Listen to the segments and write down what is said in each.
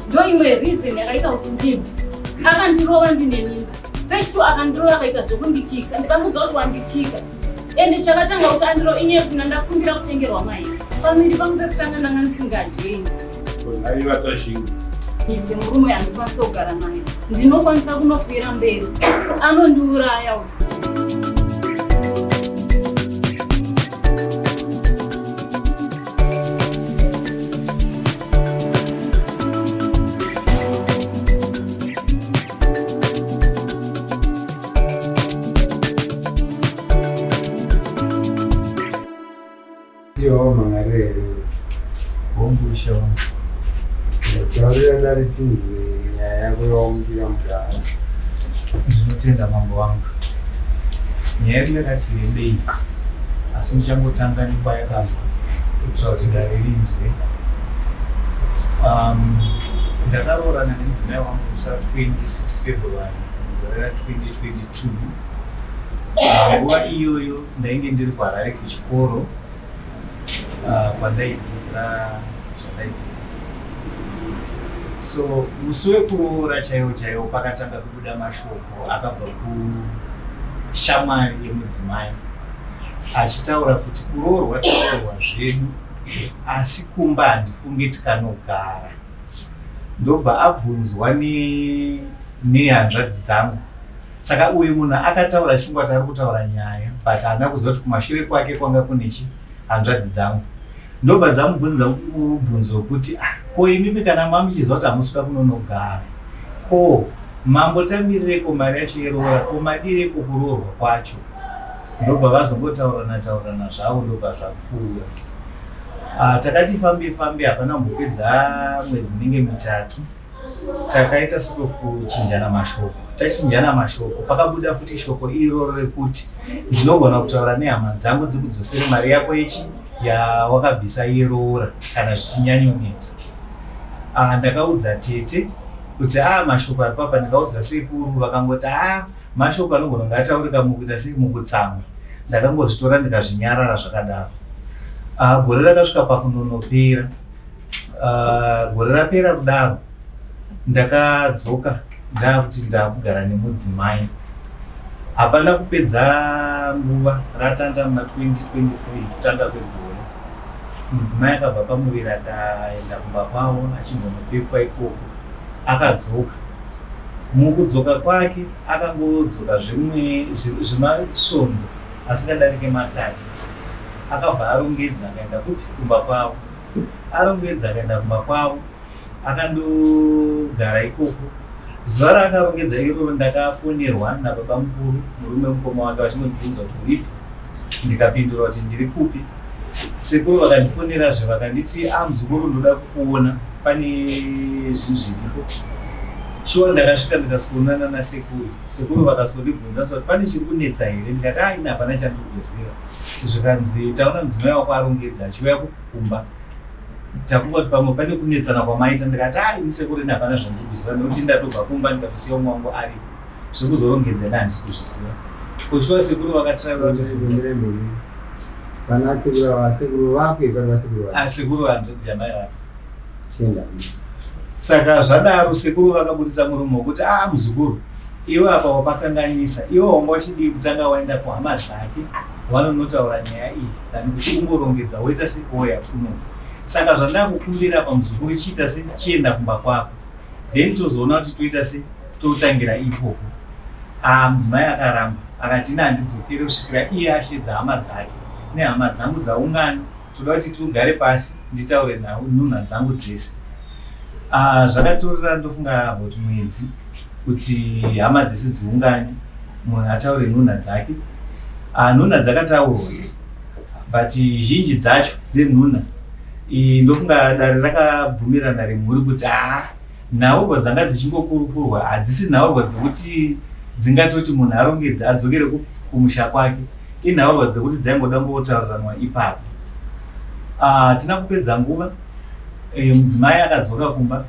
ndo imwe reason yakaita kuti ndibve. Akandirova ndine mimba. Pechito akandirova akaita zvekundikika. Ndikamudza kuti wandikika. Ende chakatanga kuti andiro inye kuna ndakumbira kutengerwa mai. Pamiri pangu pekutanga ndanga ndisingajeyi. Aiwa tashinga. Ise murume andikwanisa kugara naye. Ndinokwanisa kunofira mberi. Anondiuraya. Yo mangarero. Wombusha wangu. Taurira ndari tinzwe nyaya yako yawamumbira mudhara. Ndinotenda mambo wangu. Nyaya yedu yakati rebei. Asi ndichangotanga nekwayakabva kuitira kuti dare rinzwe. Ndakaroorana nemudzimai wangu musi 26 February gore ra2022. Nguva iyoyo ndainge ndiri kuHarare kuchikoro kwandaidzidzira zvandaidzidza. So musi wekuroora chaiwo pakatanga kubuda mashoko akabva kushamwari yemudzimai achitaura kuti kuroorwa taroorwa zvedu asi kumba handifungi tikanogara. Ndobva abvunzwa nehanzvadzi dzangu. Saka uyu munhu akataura achingoti ari kutaura nyaya but haana kuziva kuti kumashure kwake kwanga kune hanzvadzi dzangu. Ndobva dzamubvunza mubvunzo wekuti ko imimi kana mamuchiziva kuti hamusvika kunonogara, ko mambotamireko mari yacho yeroora, ko madireko kuroorwa kwacho. Ndobva vazongotaurana zvavo ndobva zvapfuura. Takati fambe hapana mbopedza mwedzi inenge mitatu takaita sekuchinjana mashoko. Tachinjana mashoko pakabuda futi shoko iroro rekuti ndinogona kutaura nehama dzangu dzikudzosere mari yako yawakabvisa yeroora kana zvichinyanyonetsa. Ndakaudza tete kuti mashoko ari papa, ndikaudza sekuru vakangoti mashoko anogona kunge ataurika mukuita sei mukutsamwa. Ndakangozvitora ndikazvinyarara zvakadaro. Gore rakasvika pakunonopera. Gore rapera kudaro ndakadzoka ndakuti ndakugara nemudzimai. Hapana kupedza nguva ratanda muna 2023 kutanga kwegore. Mudzimai akabva pamuviri akaenda kumba kwavo achimbonopekwa ikoko. Akadzoka. Mukudzoka kwake akangodzoka zvemasvondo asikadarike matatu. Akabva arongedza akaenda kumba kwavo. Arongedza akaenda kumba kwavo. Akandogara ikoko. Zuva raakarongedza iroro ndakafonerwa nababa mukuru, murume mukoma wake, vachindibvunza kuti uripi. Ndikapindura kuti ndiri kupi. Sekuru vakandifonerazve vakanditi muzukuru ndoda kukuona, pane zvinhu zviripo. Shuwa ndakasvika ndikasikuonana nasekuru. Sekuru vakazondibvunza kuti pane chiri kunetsa here. Ndikati ina hapana chandiri kuziva. Zvikanzi taona mudzimai wako arongedza achiuya kukumba. Tafunga kuti pamwe pane kunetsana kwamaita. Ndikati ini sekuru ina hapana zvandiri kuziva nekuti ndatobva kumba ndikatosiya umwe wangu aripo. Zvekuzorongedza handisi kuzviziva. Kushuwa sekuru vakatiraura kuti pana sekuru vake kana vasekuru vake. Sekuru hanzvadzi yamai vake. Saka zvadaro sekuru vakabudisa muromo wekuti muzukuru, iwe apa wapakanganisa. Iwe wanga wachidii kutanga waenda kuhama dzake wanonotaura nyaya iyi tani kuti ungorongedza woita sekoya kuno. Saka zvandakukumbira pamuzukuru chiita sechienda kumba kwako. Then tozoona kuti toita se totangira ipopo. Mudzimai akaramba akati ina handidzokere kusvikira iye ashedza hama dzake nehama dzangu dzaungana. Toda kuti tugare pasi nditaure nhunha dzangu dzese. Zvakatorera ndofunga about mwedzi kuti hama dzese dziungane, munhu ataure nhunha dzake. Nhunha dzakataurwa but zhinji dzacho dzenhunha ndofunga dare rakabvumirana remhuri kuti nhaurwa dzanga dzichingokurukurwa hadzisi nhaurwa dzekuti dzingatoti munhu arongedza adzokere kumusha kwake. Inhaurwa dzekuti dzaingoda ngotauriranwa ipapo. Tina kupedza nguva. Mudzimai akadzoka kumba.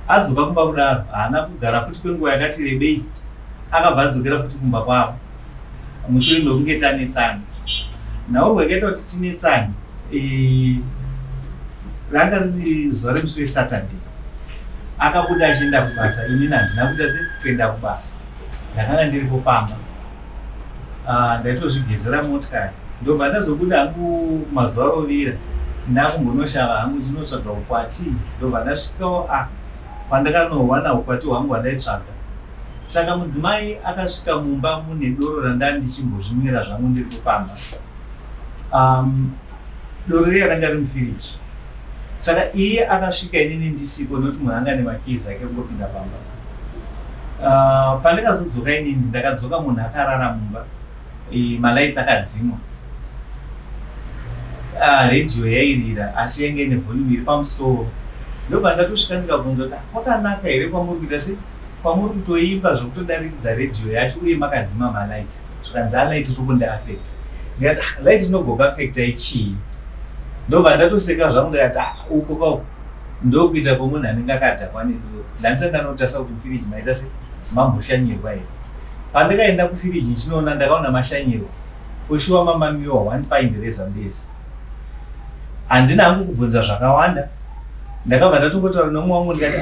Adzoka kumba kudaro haana kugara futi kwenguva yakati rebei. Akabva adzokera futi kumba kwavo. Mushure mekunge tanetsana. Nhaurwa yakaita kuti tinetsane ranga riri zuva remusi weSaturday. akabuda achienda kubasa, inini handina kuita kuenda kubasa, ndakanga ndiripo pamba. Ndaitozvigezera motikari, ndobva ndazobuda hangu mazuva rovira, ndakumbonoshava hangu chinotsvaga ukwati, ndobva ndasvikawo pandakanowana ukwati hwangu hwandaitsvaga. Saka mudzimai akasvika mumba mune doro randa ndichimbozvimwira zvangu ndiri kupamba. Doro riya ranga riri mufiriji. Saka iye akasvika inini ndisipo nokuti munhu anga nemakezi ake kungopinda pamba. Pandakazodzoka inini ndakadzoka munhu akarara mumba, malaitsi akadzimwa. Radio yairira asi yange ine volume iri pamusoro. Ndobva ndatosvika ndikabvunza kuti kwakanaka here kwamuri kuita sei? Kwamuri kutoimba zvokutodarikidza radio yacho uye makadzima malaitsi. Zvikanzi alaiti tiri kundiafekta. Ndikati laiti inogokuafektai chii? Ndobva ndatoseka zvangu ndikati uko kauko ndokuita kwomunhu anenge akadhakwa nedoro. Ndandisa ndanotarisa kuti mufiriji maita sei mamboshanyirwa here. Pandakaenda kufiriji ichinoona ndakaona mashanyirwa. For sure mamamiwa 1 pint rezambezi. Handina hangu kubvunza zvakawanda. Ndakabva ndatongotaura nomwe wangu ndikati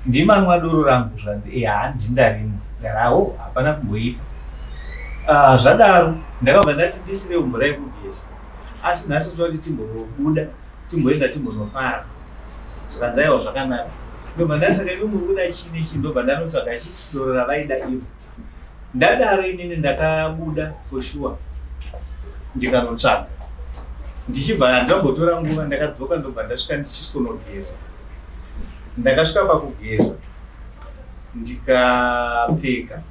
ndimanwa doro rangu. Zvanzi handindarimo. Ndarawo hapana kumboipa. Zvadaro ndakabva ndati ndisire mvura yekugeza. Asi nhasi toti timbobuda, timboenda timbonofara. Zvikanzi aiwa zvakanaka. Ndobva ndasaka imi muri kuda chii nechi, ndobva ndanotsvaga doro ravaida ivo. Ndadaro inini ndakabuda for sure. Ndikanotsvaga. Ndichibva ndambotora nguva ndakadzoka ndobva ndasvika ndichisonogeza. Ndakasvika pakugeza ndikapfeka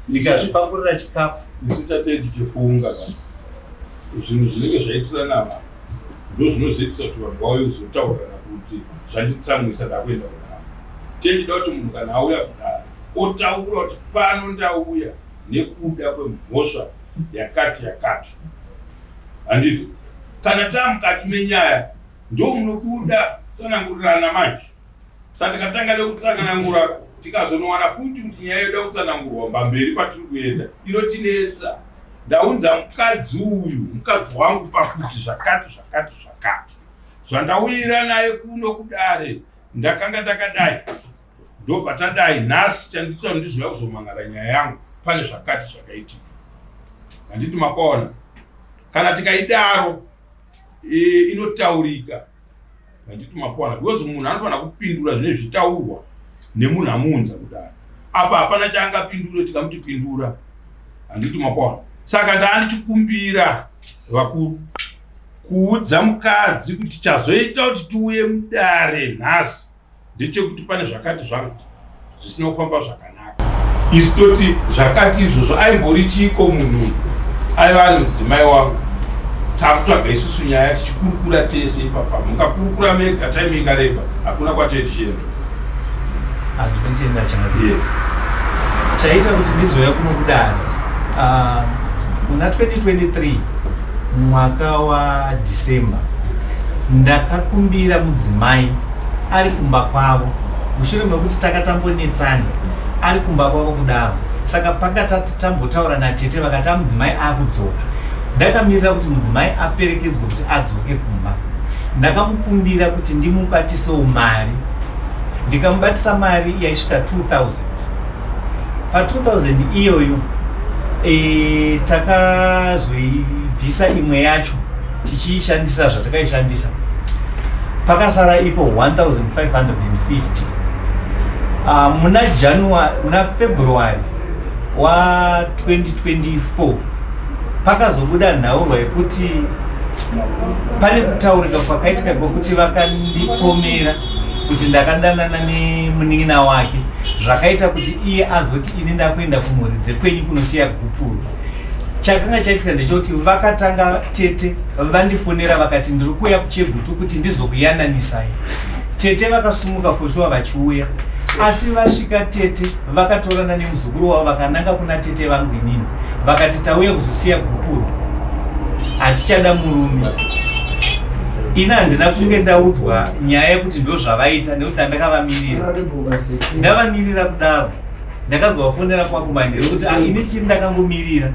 ndikazvipakurira chikafu. Ndisitatei tichifunga zvinhu zvinenge zvaitira nama ndozvinozoitisa kuti vanhu vauye kuzotaurirana kuti zvanditsamwisa ndakuenda kudaro. Techida kuti munhu kana auya kudaro otaura kuti pano ndauya nekuda kwemhosva yakati yakati. Handiti kana tamukati menyaya ndo munobuda tsanangurirana manje. Saka tikatanga nekutsanangura tikazonowana futi kuti nyaya yoda kutsanangurwa mbamberi patiri kuenda inotinetsa. Ndaunza mukadzi uyu, mukadzi wangu pakuti zvakati. Zvandauyira naye kuno kudare ndakanga takadai. Ndobva tadai nhasi chanditora ndizvouya kuzomangara nyaya yangu pane zvakati zvakaitika. Handiti makaona. Kana tikaidaro inotaurika. Handiti makaona. Because munhu anofanira kupindura zvine zvitaurwa nemunhu amuunza kudaro. Apa hapana chaangapindure tikamuti pindura. Handiti makaona. Saka ndandichikumbira vakuru kuudza mukadzi kuti chazoita kuti tiuye mudare nhasi ndechekuti pane zvakati zvangu zvisina kufamba zvakanaka. Isi toti zvakati izvozvo aimbori chiko munhu aiva ari mudzimai wangu. Takutsvaga isusu nyaya tichikurukura tese ipapa. Mukakurukura mega time ikareba hakuna kwatei tichienda. Handinotienda chana. Yes. Chaita kuti ndizouya kuno kudare. Muna 2023 mwaka wa December ndakakumbira mudzimai ari kumba kwavo mushure mekuti takatambonetsana ari kumba kwavo kudaro. Saka pakati tambotaura natete vakati mudzimai akudzoka. Ndakamirira kuti mudzimai aperekedzwe kuti adzoke kumba. Ndakamukumbira kuti ndimubatisewo mari. Ndikamubatisa mari yaisvika 2000. Pa 2000 iyoyo takazoibvisa imwe yacho tichiishandisa zvatakaishandisa. Pakasara ipo 1550. Muna February wa 2024 pakazobuda nhaurwa yekuti pane kutaurika kwakaitika kwekuti vakandipomera kuti ndakadanana nemunin'ina wake, zvakaita kuti iye azoti ini ndakuenda kumhuri dzekwenyu kunosiya gupuru. Chakanga chaitika ndechekuti vakatanga tete vandifonera vakati ndiri kuuya kuChegutu kuti ndizokuyananisai. Tete vakasumuka foshuwa vachiuya, asi vasvika tete vakatorana nemuzukuru wavo vakananga kuna tete vangu inini vakati tauya kuzosiya gupuru, hatichada murume. Ina handina kunge ndaudzwa nyaya yekuti ndo zvavaita nekuti ndakavamirira. Ndavamirira kudaro ndakazovafonera kwakumande kuti ini chiri ndakangomirira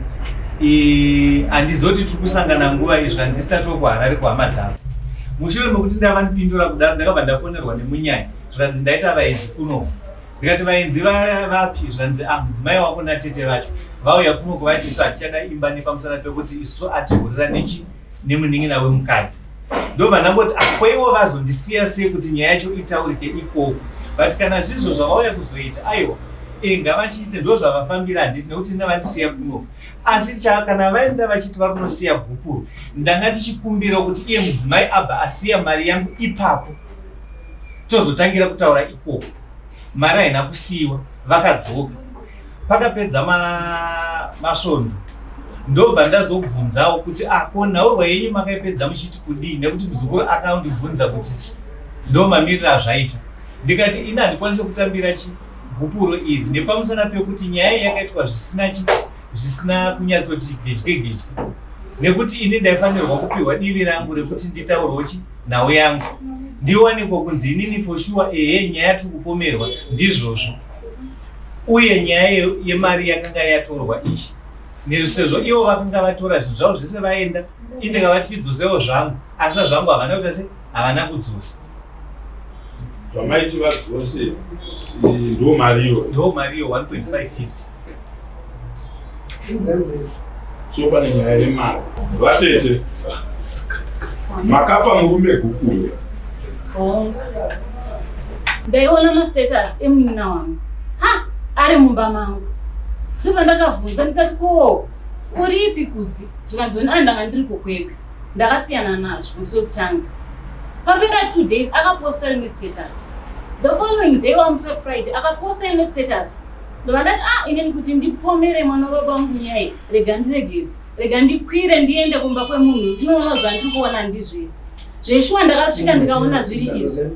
handizoti tiri kusangana nguva izvi zvanzi sitatoku Harare kuhama dzavo. Mushure mekuti ndava ndipindura kudaro ndakabva ndafonerwa nemunyanya zvikanzi ndaita vaenzi kuno. Ndikati vaenzi vapi? Zvikanzi mudzimai wako natete vacho vauya kuno kuvati isu hatichada imba nepamusana pekuti isu atihurira nemunin'ina wemukadzi. Ndobva ndangoti kwaivo vazondisiya sei kuti nyaya yacho itaurike ikoko. But kana zvizvo zvavauya kuzoita aiwa ngavachiite ndo zvavafambira handiti nekuti ndavandisiya kuno. Asi kana vaenda vachiti vari kunosiya Gupuru, ndanga ndichikumbira kuti iye mudzimai abva asiya mari yangu ipapo tozotangira kutaura ikoko. Mari haina kusiyiwa, vakadzoka. Pakapedza masvondo ndobva ndazobvunzawo kuti ko nhaurwa yenyu makaipedza muchiti kudii, nekuti muzukuru akandibvunza kuti ndo mamiriro azvaita. Ndikati ina handikwanisi kutambira Gupuro iri nepamusana pekuti nyaya yakaitwa zvisina kunyatsoti gedye, nekuti ini ndaifanirwa kupiwa divi rangu rekuti nditaurwewo nhau yangu ndionekwa kunzi inini for sure nyaya tiri kupomerwa ndizvozvo, uye nyaya yemari yakanga yatorwa ichi sezvo ivo vakanga vatora zvinhu zvavo zvese vaenda, indikavati chidzosewo zvangu, asi zvangu havana kuita se havana kudzosa. Zvamaiti vadzose ndo mariyo 1.550. So pane nyaya yemari. Vatete makapa murume Gupuro. Ndaiona mastatus emunin'ina wangu ari mumba mangu. Ndobva ndakabvunza ndikati uri ipi kudzi? Zvikanzoni ndanga ndiriko kwega, ndakasiyana nazvo musi wekutanga. Papera 2 days akaposta rimwe status. The following day wamusi weFriday akaposta imwe status. Ndobva ndati inini kuti ndipomere mwana wababa wangu nyaya, rega ndiregedze, rega ndikwire ndiende kumba kwemunhu, ndinoona zvandiri kuona ndizviri. Zveshuwa ndakasvika ndikaona zviri izvi.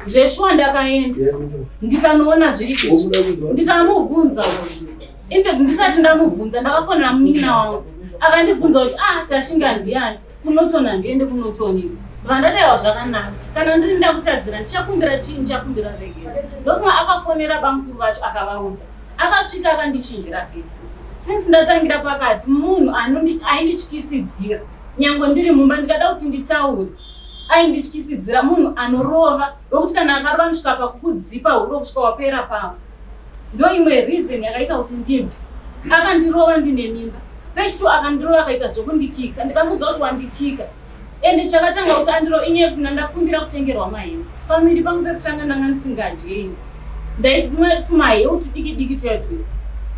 Zveshuwa ndakaenda ndikanoona zviri izvi, ndikamubvunza. Infact ndisati ndamubvunza ndakafonera munin'ina wangu akandibvunza kuti tashinga ndiani, kunotona ndiende kunotoniko. Vandadaiwa zvakanaka, kana ndiri ndakutadzira ndichakumbira chii, ndichakumbira regere. Ndofunga akafonera bamukuru vacho akavaudza, akasvika akandichinjira fesi. Since ndatangira pakati munhu aindityisidzira, nyangwe ndiri mumba ndikada kuti nditaure aindityisidzira, munhu anorova wekuti kana akarova nosvika pakukudzipa huro kusvika wapera pavo. Ndo imwe reason yakaita kuti ndibve. Akandirova ndine mimba, pechitu akandirova akaita zvokundikika, ndikamudza kuti wandikika. Ende chakatanga kuti inye kuna ndakumbira kutengerwa maheu. Pamiri pangu pekutanga ndanga ndisingadyeni. Ndaimwa tumaheu tudiki twetwe.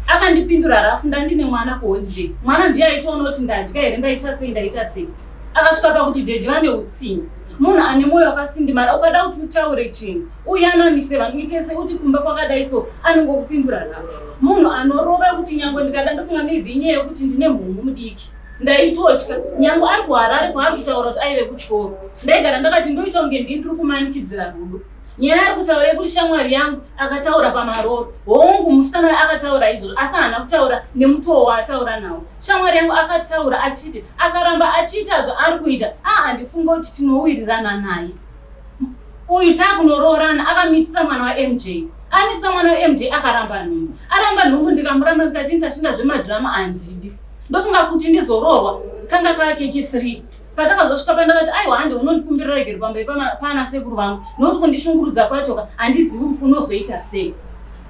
Akandipindura rafu ndandine mwana kuholiday. Mwana ndiye aitoona kuti ndadya here, ndaita sei. Akasvika pakuti dhedhi vane utsinye. Munhu ane mwoyo wakasindimara ukada kuti utaure chinhu, uye anomise vanhu itese uti kumba kwakadai so anongokupindura rafu. Munhu anorova kuti nyangwe ndikada ndofunga maybe inyaya yekuti ndine mhumhu mudiki. Ndaitotya, nyangwe ari kuHarare kwaari kutaura kuti aive kuchikoro. Ndaigara ndakati ndoita kunge ndiri kumanikidzira rudo. Nyaya ari kutaura yekuti shamwari yangu akataura pamaroro. Hongu musikana akataura izvozvo, asi haana kutaura nemutoo waataura nawo. Shamwari yangu akataura achiti, akaramba achiita zvaari kuita, handifunga kuti tinowirirana naye. Uyu takunoroorana akamitisa mwana waMJ. Amisa mwana waMJ akaramba nhumbu. Aramba nhumbu ndikamuramba ndikati ndashinda zvemadhirama handidi. Ndofunga kuti ndizorohwa kanga kakeki 3. Patakazosvika pandakati aiwa hande unondikumbira regere pambai pana sekuru vangu, nokuti kundishungurudza kwacho handizivi kuti unozoita sei.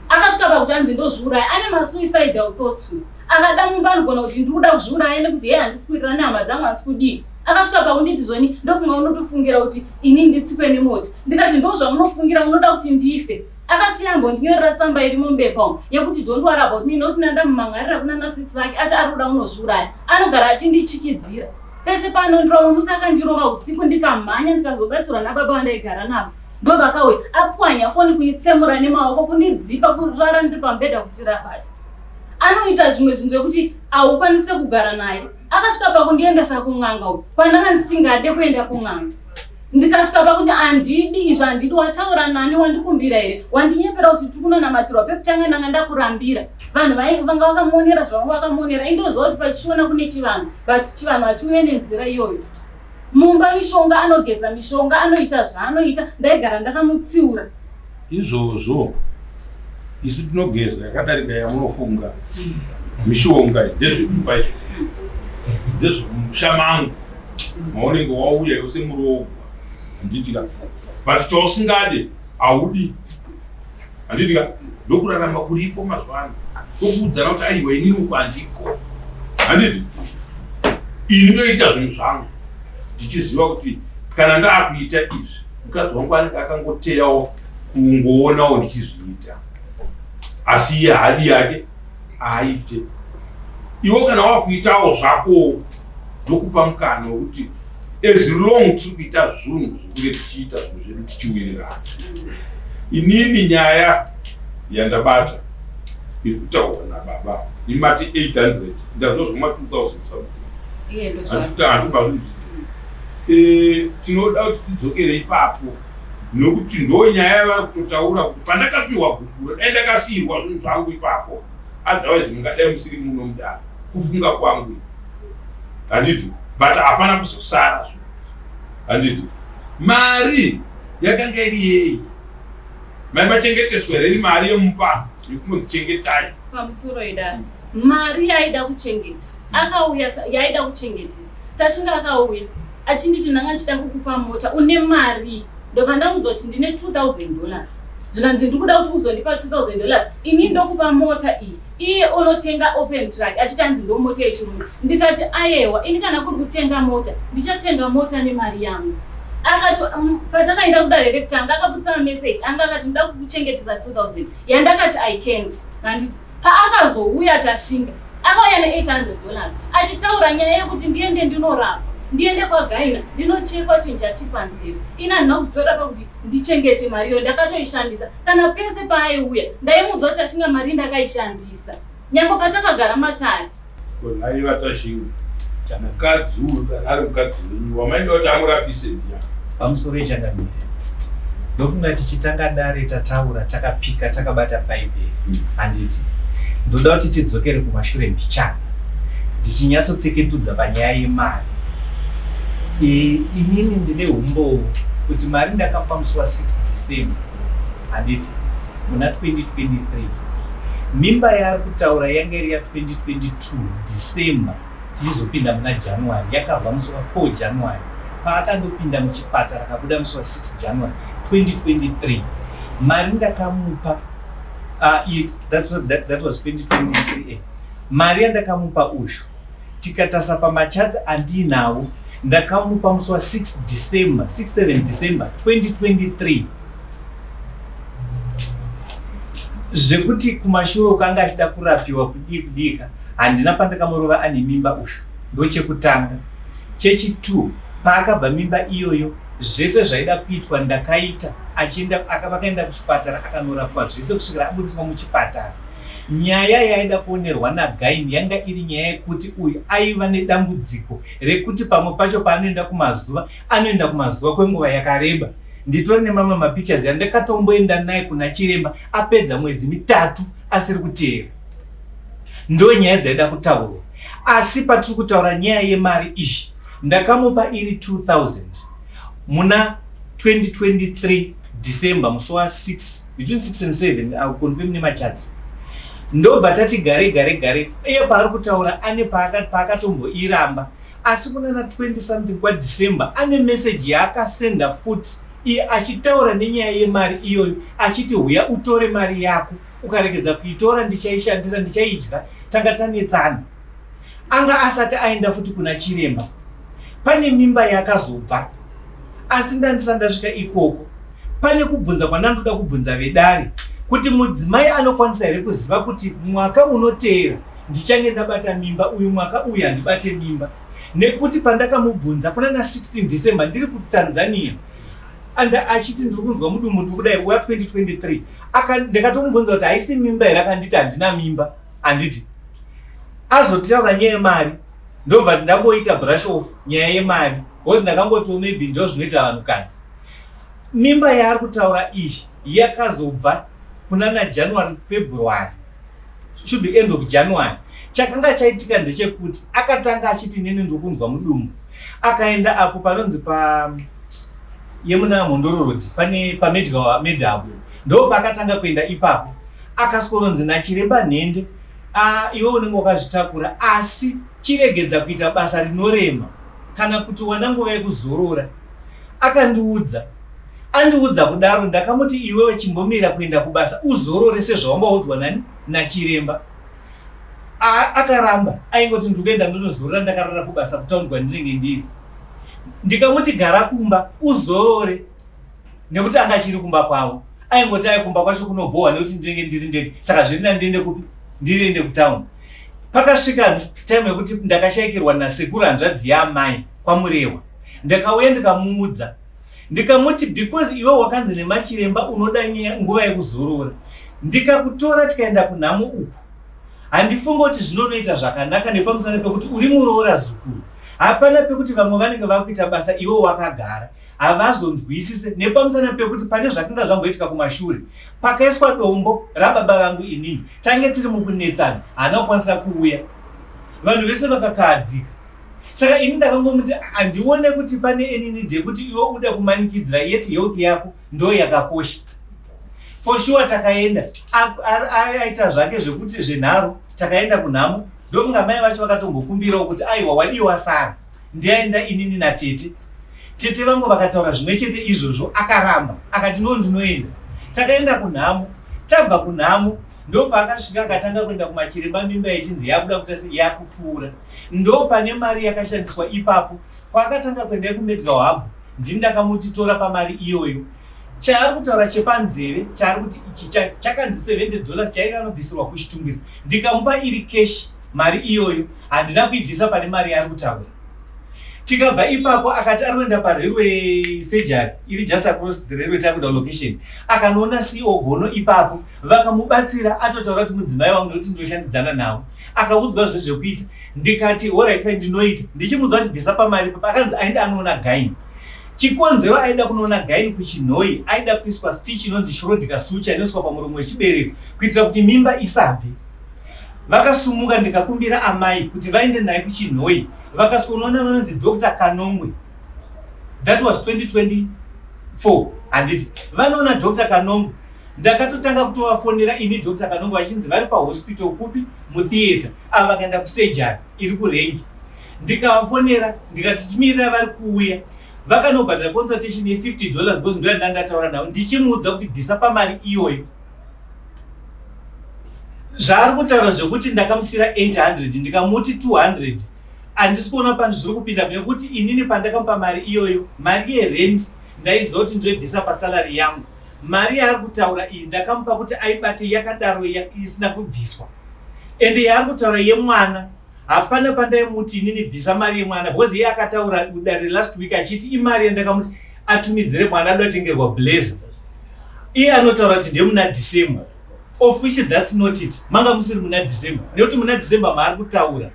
Akasvika pakuti anzi ndozviuraya, ane masuicidal thoughts. Akada mumba anogona kuti ndikuda kuzviuraya nekuti handisi kuwirirana nehama dzangu, handisi kudii. Akasvika pakunditi zvoni ndofunga unotofungira kuti ini nditsikwe nemoti. Ndikati ndozvamunofungira, unoda kuti ndife. Akasiya mbondinyorera tsamba irimo mubepa umu yekuti don't worry about me, nokuti ndandamumhangarira kuna masisi vake ati ari kuda unozviuraya. Anogara achindichikidzira. Pese pano ndiromo musaka ndirova usiku ndikamhanya ndikazobatsirwa nababa vandaigara navo. Ndobva kauya apwanya foni kuitsemura nemaoko kundidzipa kurara ndiri pambedha kuti rabati. Anoita zvimwe zvinhu zvekuti haukwanise kugara naye. Akasvika pakundiendesa kun'anga uyu kwandanga ndisingade kuenda kun'anga. Ndikasvika pakuti handidi izvi, handidi, wataura nani, wandikumbira here, wandinyepera kuti tikunonamatirwa pekutanga ndanga ndakurambira. Vanhu vanga vakamuonera zvavanga vakamuonera, indoziva kuti pachiona kune chivanhu, but chivanhu hachiuye nenzira iyoyo. Mumba mishonga anogeza mishonga, anoita zvaanoita, ndaigara ndakamutsiura. Izvozvo isu tinogeza yakadarika yamunofunga. Mishonga ndezvekupa izvi, ndezvemusha mangu. maunenge wauya iwe semuroogwa handitika but chausingade haudi handitika ndokurarama kuripo mazuva ano tokuudzana kuti aiwa inini uko handiko handiti ini ndoita zvinhu zvangu ndichiziva kuti kana ndaakuita izvi mukadzi wangu anenge akangoteyawo kungoonawo ndichizviita asi iye hadi yake aite iwo kana wakuitawo zvako ndokupa mukana wekuti as long tiri kuita zvinhu zvokunge tichiita zvinhu zvedu tichiwirirana. Inini nyaya yandabata iri kutaurwa nababa imati 800 ndazozvoma 2000 something tinoda kuti tidzokere ipapo nokuti ndo nyaya yavari kutotaura kuti pandakapiwa bhukuro dai ndakasiyirwa zvinhu zvangu ipapo otherwise mungadai musiri muno mudaro kufunga kwangu handiti but hapana kuzosara handiti mari yakanga iri yei maimachengeteswa reri mari yemupa yekunochengetai pamusoro idani mari yaida kuchengeta akauya yaida kuchengetesa tashinga akauya achinditi ndanga nchida kukupa mota une mari ndobva ndamuudza kuti ndine $2000 zvinanzi ndikuda kuti uzondipa $2000 ini ndokupa mota iyi iye unotenga open track achitanzi ndo mota yechirungu ndikati ayewa ini kana kuri kutenga mota ndichatenga mota nemari yangu akati patakaenda kudirector anga akaputisa message anga akati ndida kukuchengetesa 2000 yandakati I can't handiti paakazouya tashinga akauya ne$800 achitaura nyaya yekuti ndiende ndinorapa ndiende kwagaina ndinochekwa chinjatipa nzero ina handina kuzitora pakuti ndichengete mariyo ndakatoishandisa kana pese paaiuya ndaimuudza kuti tashinga mari ndakaishandisa nyange patakagara matari aiva tashinga mukadzi uyu kana ari mukadzi wenyu wamaenda kuti amurapise ndiya pamusoro echandamire ndofunga tichitanga dare tataura takapika takabata bhaibheri handiti ndoda kuti tidzokere kumashure mbichana ndichinyatsotseketudza panyaya yemari. Inini ndine umbo kuti mari ndakapa musi wa6 December handiti muna 2023 mimba yaari kutaura yanga iri ya2022 December tichizopinda muna January yakabva musi wa4 January paakandopinda muchipatara akabuda musi wa6 January 2023 mari ndakamupa that was 2023 mari yandakamupa ushu tikatasa pamachatsi andinawo ndakamupa musi wa6 December 6-7 December 2023 zvekuti kumashure ukanga achida kurapiwa kudika handina pandakamurova ane mimba ushu ndochekutanga. Chechi2 paakabva mimba iyoyo zvese zvaida kuitwa ndakaita achienda vakaenda kuchipatara akanorapwa zvese kusvikira aburiswa muchipatara. Nyaya yaida kuonerwa nagaini yanga iri nyaya yekuti uyu aiva nedambudziko rekuti pamwe pacho paanoenda kumazuva kwenguva yakareba. Nditori nemamwe mapictures yandakatomboenda naye kuna chiremba apedza mwedzi 3 asiri kuteera. Ndo nyaya dzaida kutaurwa. Asi patiri kutaura nyaya yemari izvi ndakamupa iri 2000 muna 2023 December musi wa6 between 6 and 7 I'll confirm nemachatsi. Ndobva tati gare iye paari kutaura ane paakatomboiramba asi kuna na 20 something kwa December ane message yaakasenda futi iye achitaura nenyaya yemari iyoyo achiti huya utore mari yako ukaregedza kuitora ndichaishandisa ndichaidya tanga tanetsana. Anga asati aenda futi kuna chiremba pane mimba yakazobva asi ndandisandasvika ikoko pane kubvunza kwandandoda kubvunza vedare kuti mudzimai anokwanisa here kuziva kuti mwaka unoteera ndichange ndabata mimba uyu mwaka uyu handibate mimba. Nekuti pandakamubvunza kuna na 16 December ndiri kuTanzania anda achiti ndiri kunzwa mudumbu kudai wa 2023 ndikatomubvunza kuti haisi mimba here akanditi handina mimba handiti azotaura nyaya yemari ndobva ndangoita brush off nyaya yemari hozi ndakangotiwo maybe ndo zvinoita vanhukadzi. Mimba yaari kutaura iyi yakazobva kuna na January February should be end of January. Chakanga chaitika ndechekuti akatanga achiti nene ndokunzwa mudumbu akaenda apo panonzi yemuna Mondoro Road pane pamedical medhabo ndo pakatanga kuenda ipapo akasikoronzi nachiremba nhende iwe unenge wakazvitakura asi chiregedza kuita basa rinorema kana kuti wana nguva yekuzorora. Andiudza kudaro, ndakamuti iwewe chimbomira kuenda kubasa uzorore sezvawambaudzwa nachiremba. Akaramba, aingoti ndikuenda ndinozorora ndakarara kubasa kutaundi kwandinenge ndiri. Ndikamuti gara kumba uzorore, nekuti anga chiri kumba kwavo. Aingoti kumba kwacho kunobhohwa nekuti ndinenge ndiri ndege, saka zvirina ndiende kupi? Ndiriende kutaundi. Pakasvika time yekuti ndakashayikirwa nasekuru hanzvadzi yaamai kwaMurewa. Ndakauya ndikamuudza, ndikamuti because iwe wakanzi nemachiremba unoda nguva yekuzorora, ndikakutora tikaenda kunhamo uku, handifunga kuti zvinonoita zvakanaka nepamusana pekuti uri muroora zukuru. Hapana pekuti vamwe vanenge vakuita basa iwe wakagara, havazonzwisise nepamusana pekuti pane zvakanga zvamboitika kumashure. Pakaiswa dombo rababa vangu inini, tange tiri mukunetsana, haana kukwanisa kuuya, vanhu vese vakakahadzika. Saka ini ndakangomuti handione kuti pane enini dzekuti iwe uda kumanikidzira, yeti health yako ndo yakakosha. For sure takaenda, aita zvake zvekuti zvenharo, takaenda kunhamo, ndokunga mai vacho vakatombokumbirawo kuti aiwa wadiwa Sara, ndiaenda inini natete. Tete vangu vakataura zvimwe chete izvozvo, akaramba, akati no ndinoenda. Takaenda kunhamo, tabva kunhamo, ndo paakasvika akatanga kuenda kumachiremba mimba yechinzi yabuda kuti yakupfuura. Ndo pane mari yakashandiswa ipapo, kwaakatanga kuenda kumedical hub, ndini ndakamuti tora pamari iyoyo. Chaari kutaura chepanzeve, chaari kuti ichi chakanzi $70 chairi anobvisirwa kuchitumbisa. Ndikamupa iri cash mari iyoyo, handina kuibvisa pane mari yaari kutaura. Tikabva ipapo akati ari kuenda parailway surgery iri just across the railway takuda location. Akanoona CEO Gono ipapo, vakamubatsira, atotaura kuti mudzimai wangu ndokuti ndoshandidzana nawo. Akaudzwa zvezvekuita, ndikati alright fine ndinoita. Ndichimudza kuti bvisa pamari ipapo, akanzi aenda anoona gaini. Chikonzero aida kunoona gaini kuChinhoi, aida kuiswa stitch inonzi Schroeder suture inoiswa pamuromo wechibereko kuitira kuti mimba isabve. Vakasumuka, ndikakumbira amai kuti vaende naye kuChinhoi. Vakasvikonoona vanonzi Dr. Kanongwe. That was 2024. Handiti vanoona Dr. Kanongwe. Ndakatotanga kutovafonera ini Dr. Kanongwe vachinzi vari pahospital kupi mutheatre, ava vakaenda kusurgery iri kurengi. Ndikavafonera ndikati timirira vari kuuya. Vakanobhadhira consultation $50 because ndo ndandataura navo, ndichimuudza kuti bvisa pamari iyoyo. Zvaari kutaura zvekuti ndakamusira 800, ndikamuti 200. Handisi kuona pano zviri kupinda, nekuti inini pandakamupa mari iyoyo, mari yerent ndaiziva kuti ndoibvisa pasalari yangu. Mari yaari kutaura iyi ndakamupa kuti aibate yakadaro isina kubviswa. Ende yaari kutaura yemwana, hapana pandaimuti inini bvisa mari yemwana, because iye akataura dare last week achiti imari yandakamuti atumidzire mwana ado atengerwa blazer. Iye anotaura kuti ndemuna December. Of which that's not it. Manga musiri muna December. Nekuti muna December maari kutaura.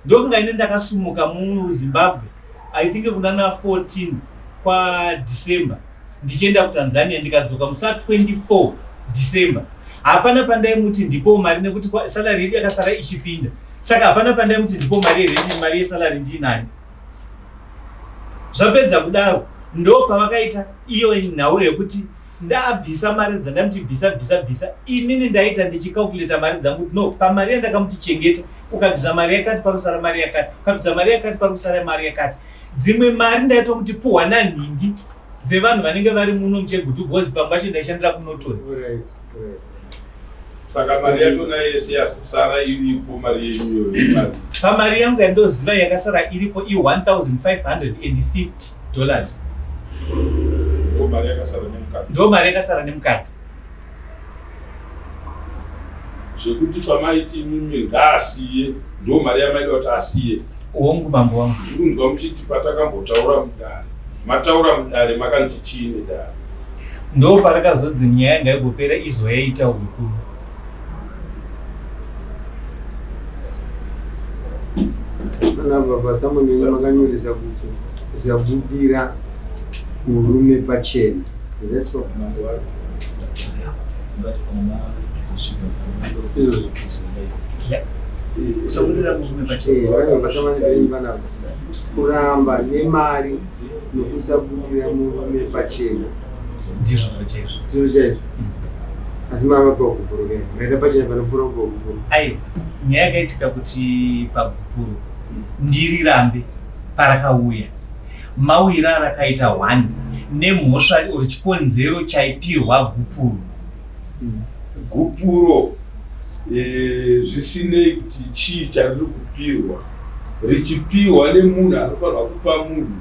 Ndokunga ine ndakasumuka muZimbabwe, I think kuna 14 kwa December. Ndichienda kuTanzania, ndikadzoka musa 24 December. Hapana pandaimuti ndipo mari, nekuti salary yedu yakasara ichipinda. Saka hapana pandaimuti ndipo mari yerenti, mari yesalary ndinayo. Zvapedza kudaro, ndo pavakaita iyo nhauro yekuti ndaabvisa mari dzandamuti bvisa. Inini ndaita ndichicalculate mari dzangu, no, pamari yandakamuti chengeta, ukabvisa mari yakati parusara mari yakati, ukabvisa mari yakati parusara mari yakati. Dzimwe mari ndaita kuti puhwana nhindi dzevanhu vanenge vari muno muChegutu gozi pamba pacho ndaishandira kunotori. Saka mari yatona yese yasara iripo mari yenyu mari. Pamari yangu yandoziva yakasara iripo $1,550. Ndo mari yakasara nemukadzi. Zvekuti pamaiti mimi ngaasiye, ndo mari yamaida kuti asiye. Uongo mambo wangu. Ndinzwa muchiti patakambotaura mudare. Mataura mudare makanzi chiini dare? Ndo parakazodzi nyaya yanga igopera izvo yaita ukuru. Kana baba samunenge makanyoresa kuti zabudira murume pachena. That's all. Kuramba nemari nokusabudira murume pachena ndizvo chaizvo. Zviro chaizvo. Asi mama pakupurukira maita pachena panopfuura pakupuru. Aiwa, nyaya yakaitika kuti pagupuru ndirirambe parakauya mawira rakaita 1 nemhosva uri chikonzero chaipirwa gupuro. Gupuro zvisinei kuti chii chariri kupirwa, richipirwa nemunhu anofanirwa kupa munhu,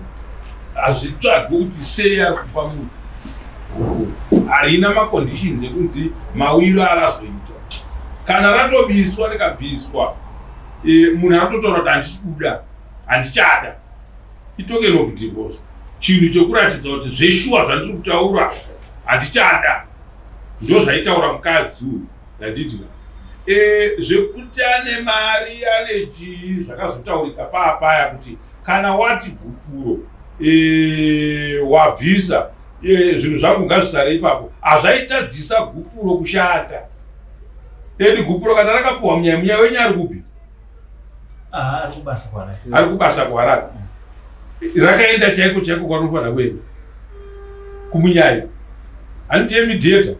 hazvitsvagwe kuti sei ari kupa munhu. Harina maconditions ekunzi mawiro arazoita. Kana ratobiswa rikabviswa, munhu anototaura kuti handisi kuda, handichada, itoke nokudivorce. Chinhu chekuratidza kuti zveshuwa zvandiri kutaura handichada, ndo zvaitaura mukadzi uyu Dhadhidhira. Zvekuti ane mari ane chii zvakazotaurika paapaya kuti kana wati gupuro wabvisa zvinhu zvangu ngazvisare ipapo, hazvaitadzisa gupuro kushata. Edi gupuro kana rakapuhwa munyaya wenyu ari kupi? Ari kubasa kwarake. Ari kubasa kwarake. Rakaenda chaiko chaiko kwanofanira kuenda kumunyaya. Handiti yemidheta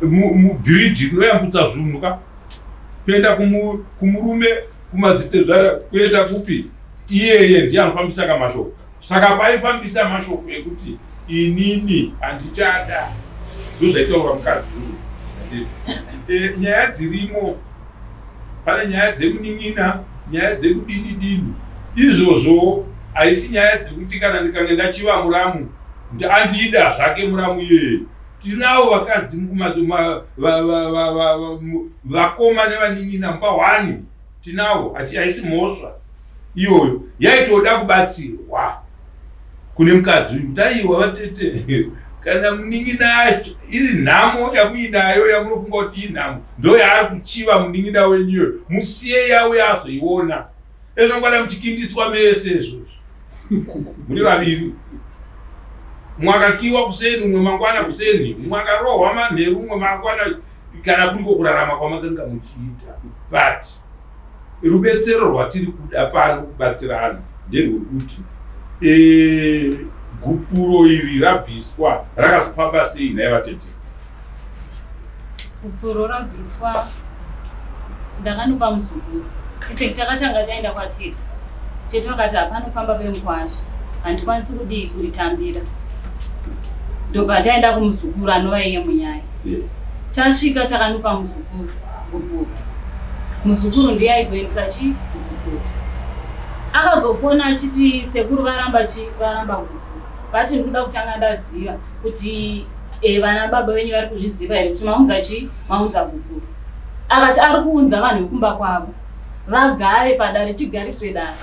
mubhiriji rinoyambutsa zvinhu ka kuenda kumurume kumadzitezvara kuenda kupi, iyeye ndiye anofambisa kamashoko. Saka paifambisa mashoko ekuti inini handichada, ndozvaitaura mukadzi uyu. Nyaya dzirimo, pane nyaya dzemunin'ina, nyaya dzekudini, izvozvo haisi nyaya dzekuti kana ndikange ndachiva muramu andida zvake muramu iyeye. Tinavo vakadzi vakoma nevanin'ina mba 1 tinavo, haisi mhosva iyoyo. Yaitoda kubatsirwa kune mukadzi uyu kuti aiwa vatete, kana munin'ina iri nhamo yamuinayo yamunofunga kuti inhamo ndo yaari kuchiva munin'ina wenyuyo, musiye yawe azoiona. Ezvongwana muchikindiswa mese izvozvo muri vaviri, mwakakiwa kuseni, umwe mangwana kuseni, mwakarohwa manheru, umwe mangwana, kana kuriko kurarama kwamakanga muchiita. But rubetsero rwatiri kuda pano kubatsirana nderwekuti gupuro iri rabviswa rakazopamba sei naye vatete? Gupuro rabviswa ndakanopa muzukuru. Effect takatanga taenda kwatete. Tete vakati hapanofamba vemukwasha, handikwanisi kudii kuritambira. Ndobva taenda kumuzukuru anova iye munyaya. Tasvika takanopa muzukuru gupuro. Muzukuru ndiye aizoendesa chi gupuro. Akazofona achiti sekuru varamba gupuro. Vati ndikuda kutanga ndaziva kuti vana baba venyu vari kuzviziva here kuti maunza chi, maunza gupuro. Akati ari kuunza vanhu vekumba kwavo vagare padare, tigariswe dare.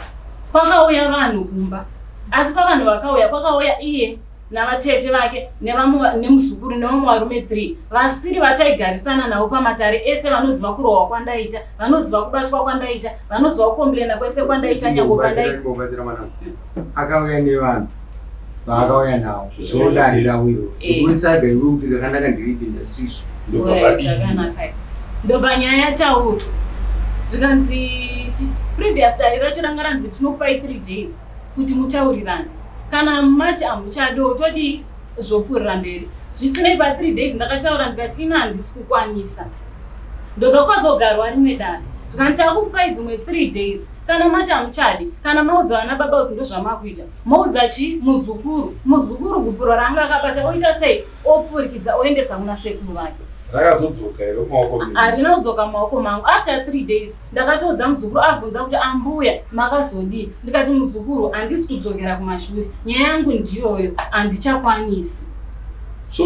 Kwakauya vanhu kumba, asi pavanhu vakauya kwakauya iye navatete vake nemuzukuru nevamwe varume 3 vasiri vataigarisana navo pamatare ese, vanoziva kurohwa kwandaita, vanoziva kubatwa kwandaita, vanoziva kukomblena kwese kwandaita nyango kwandaita. Akauya nevanhu vaakauya navo zvodarira wiro zvokusaga iwe kuti rakanaka ndiripinda sisvo zvakanaka. Ndobva nyaya yataurwa zvikanzi previous dare racho ranga ranzi tinokupai 3 days kuti mutaurirane. Kana mati hamuchado todi zvopfuurira mberi. Zvisinei pa 3 days ndakataura ndikati ina handisi kukwanisa. Ndobva kwazogarwa rimwe dare zvikanzi takupai dzimwe 3 days. Kana mati hamuchadi, kana maudza vana baba kuti ndozvamakuita, maudza chi muzukuru. Muzukuru gupuro ranga akabata oita sei, opfurikidza oendesa kuna sekuru vake. Rakazodzoka here mumaoko menyu? Harina kudzoka mumaoko mangu. After 3 days ndakatodza muzukuru abvunza kuti ambuya makazodii. Ndikati muzukuru handisi kudzokera kumashure, nyaya yangu ndiyoyo, handichakwanisi. So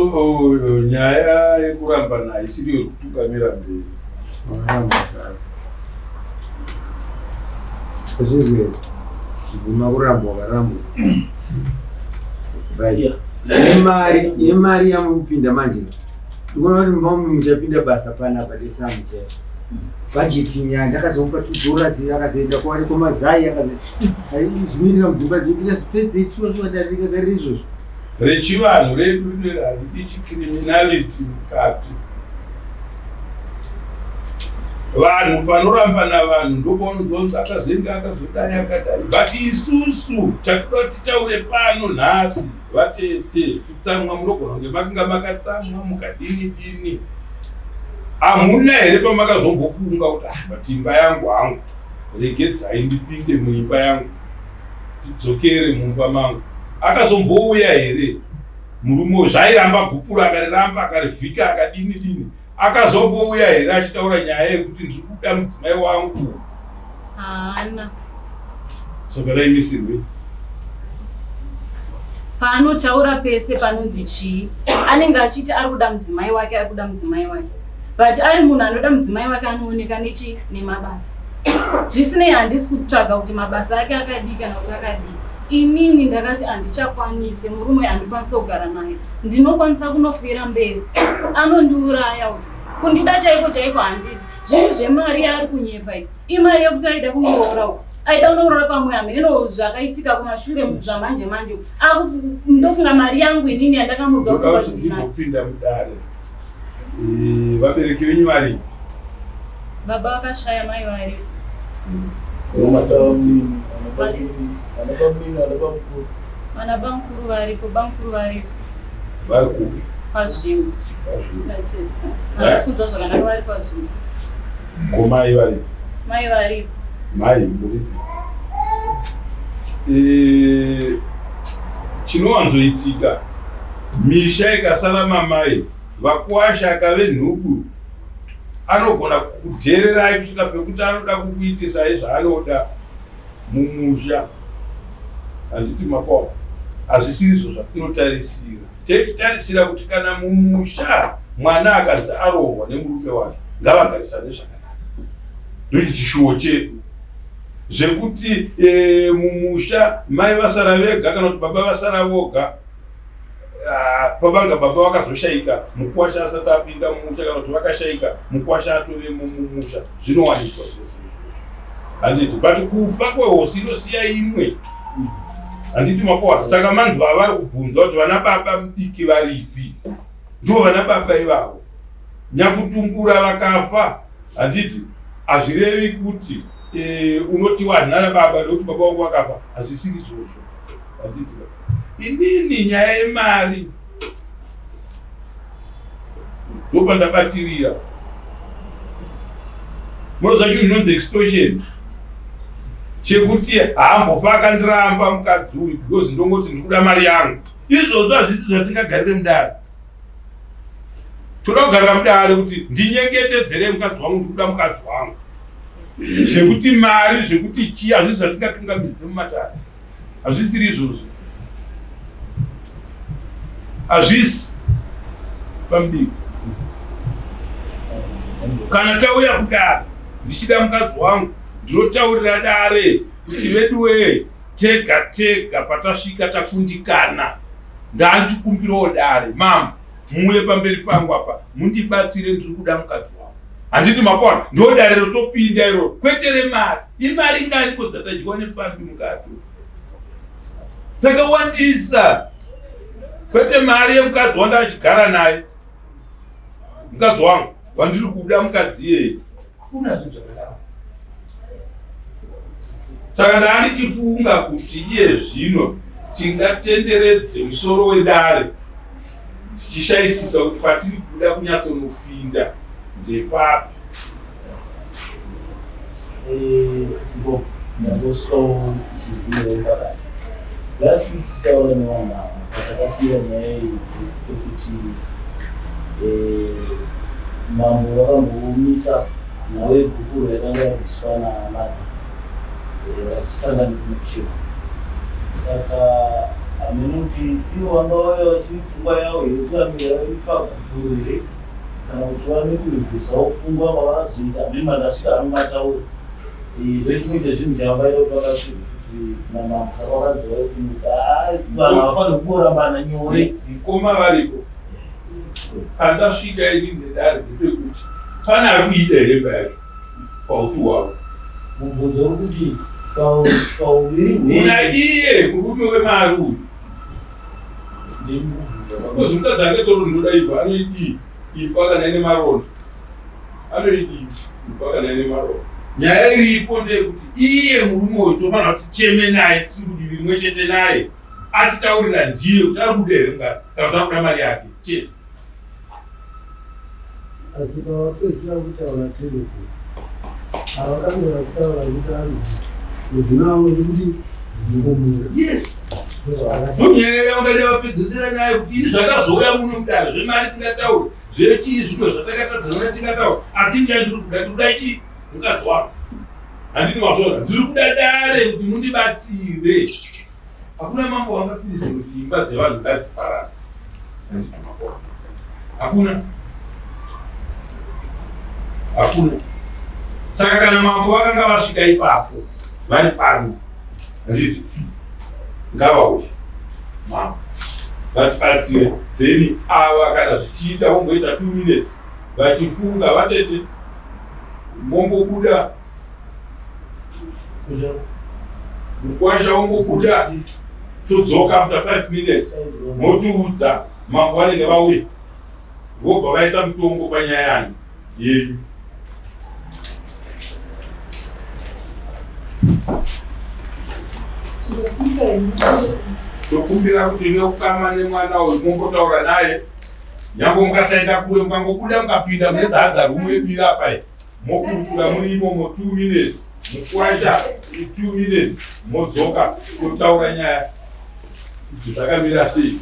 nyaya yekurambana haisiri yokutungamira mberi. zvizwe zvibvuma kuramba wakarambwa yemari yamupinda manje. Ndikuona kuti mbamu muchapinda basa panapa desamu chaipo bhajeti nyaya ndakazomupa $2 akazoenda kwaari kwamazai zvinoitika mudzimba dzekina zvipedze itsvasva darikagarira izvozvo rechivanhu redu haridi chikriminality mukati. Vanhu panoramba navanhu ndopaunozonzi akazenga akazodai akadai, but isusu chatoda kuti taure pano nhasi vatete kutsamwa munogona kunge makanga makatsamwa mukadini. Hamuna here pamakazombofunga kuti matimba yangu hangu regedzai ndipinde muimba yangu tidzokere mumba mangu. Akazombouya here murume zvairamba gupuro akariramba akarivhika akadini dini, akazombouya here achitaura nyaya yekuti ndiri kuda mudzimai wangu? Haana. Saka raimisirwe paanotaura pese panonzi chii, anenge achiti ari kuda mudzimai wake, ari kuda mudzimai wake, but ari munhu anoda mudzimai wake anooneka nechi nemabasa. Zvisinei, handisi kutsvaga kuti mabasa ake akadii kana kuti akadii. Inini ndakati handichakwanise murume handikwanisa kugara naye, ndinokwanisa kunofira mberi. Anondiuraya uyu, kundida chaiko chaiko handidi. Zvinhu zvemari yaari kunyepa iyi, imari yekuti aida kunoroora uku, aida kunoroora pamwe hameno zvakaitika kumashure zvamanje manje. Ndofunga mari yangu inini yandakamudza kufunga kuti ndinayo. ndinopinda mudare. Vabereki venyu vari? Baba vakashaya, mai vari. Vana bamukuru varipo, bamukuru varipo. Vari kupi? Pazvimbo. Handisi kunzwa zvakanaka, vari pazvimbo. Ko mai vari? Mai varipo. Mai muripi? Chinowanzoitika, misha ikasara mamai, vakuwasha akave nhubu, anogona kudhererai kusvika pekuti anoda kukuitisai zvaanoda mumusha. Handiti makwa, hazvisizvo zvatinotarisira. Tichitarisira kuti kana mumusha mwana akadzi arohwa nemurume wake, ngavagarisane zvakanaka. Ndochishuwo chedu zvekuti mumusha mai vasara vega kana kuti baba vasara voga, pabanga baba vakazoshaika mukuwasha asati apinda mumusha, kana kuti vakashaika mukuwasha atove mumusha, zvinowanikwa zvese. Handiti but kufa kwehosi inosiya imwe. Handiti makwa. Saka manzwa avari kubvunzwa kuti vana baba mudiki varipi, ndivo vana baba ivavo. Nyakutumbura vakafa, handiti hazvirevi kuti unoti wanhana baba nekuti baba wangu wakafa, hazvisiri izvozvo. Handiti inini nyaya yemari ndopandabatirira. Munoziva chinhu chinonzi extortion, chekuti haambofa akandiramba mukadzi uyu because ndongoti ndikuda mari yangu. Izvozvo hazvisi zvatingagarire mudare. Toda kugarira mudare kuti ndinyengetedzere mukadzi wangu, ndikuda mukadzi wangu. Zvekuti mari, zvekuti chii, hazvisi zvatingatungamidze mumatare. Hazvisiri izvozvo. Hazvisi pambiko. Kana tauya kudare, ndichida mukadzi wangu, ndinotaurira dare kuti veduwe tega tega patasvika takundikana, ndandichikumbirawo dare, mama muuye pamberi pangu apa mundibatsire, ndiri kuda mukadzi wangu. Handiti makona, ndo dare rotopinda iro, kwete remari. Imari ngani kodzatadyiwa nepambi mukati. Saka wandisa kwete mari yemukadzi wanda achigara naye, mukadzi wangu wandiri kuda mukadzi iyeye, hakuna zvinhu zvakadaro. Saka ndandichifunga kuti iye zvino tingatenderedze musoro wedare tichishayisisa kuti patiri kuda kunyatsonopinda ndepapi. Last week sitaura nevanhu patakasiya nyaya yekuti mambo vakamboomisa nhau yegupuro yakanga yarwiswa namadha vachisangana kumuchiwa. Saka haminoti ivo vanga vauya vachiri pfungwa yavo yekuramira ipagupuro here kana kuti vane kurivhusawo pfungwa vavanozoita mima ndasvika anongataura ndechimwe chezvinhu chavabairo pakati namambo. Saka vakadziva kuti vanhu havafaniri kuborambana nyore. Mukoma varipo pandasvika ini ndedare ndepekuti pane ari kuida here bhaki pautu hwavo. Mubvunzo uri kuti pauviri muna iye murume wemari uyu kozi mukadzi ake toro ndoda ibva anoidii ipaka naine maronda, anoidii ipaka naine maronda. Nyaya iripo ndeyekuti iye murume uyu tofanira kuti ticheme naye, tiri kudivi rimwe chete naye, atitaurira ndiye kuti ari kuda here mukadzi kana kuti ari kuda mari yake chete. Asi pavapedzisira kutaura terete avakamira kutaura kuti mudzina wamwe kuti yes munyerera ungaita vapedzisira nyaya kuti ini zvakazouya muno mudare zvemari tingataura zvechii zvino zvatakatadzana tingataura asi njai ndiri kuda ndikuda chii mukadzi wako handini wazvaona ndiri kuda dare kuti mundibatsire hakuna mambo wangapinza kuti imba dzevanhu ngadziparara hakuna saka kana mambo vakanga vasvika ipapo vari pano handiti ngavauye mambo vatibatsire then ava kana zvichiita vomboita 2 minutes vachifunga vatete mombobuda mukwasha wombobuda todzoka after 5 minutes motiudza mambo vanenge vauye vobva vaisa mutongo panyaya yedu tokumbira kuti neukama nemwana uyu mombotaura naye nyangwe mukasaenda kure mukangobuda mukapinda mune dhadha rumwe bira pai mokurukura muri imomo 2 minutes mukwasha 2 minutes modzoka totaura nyaya kuti zvakamira sei.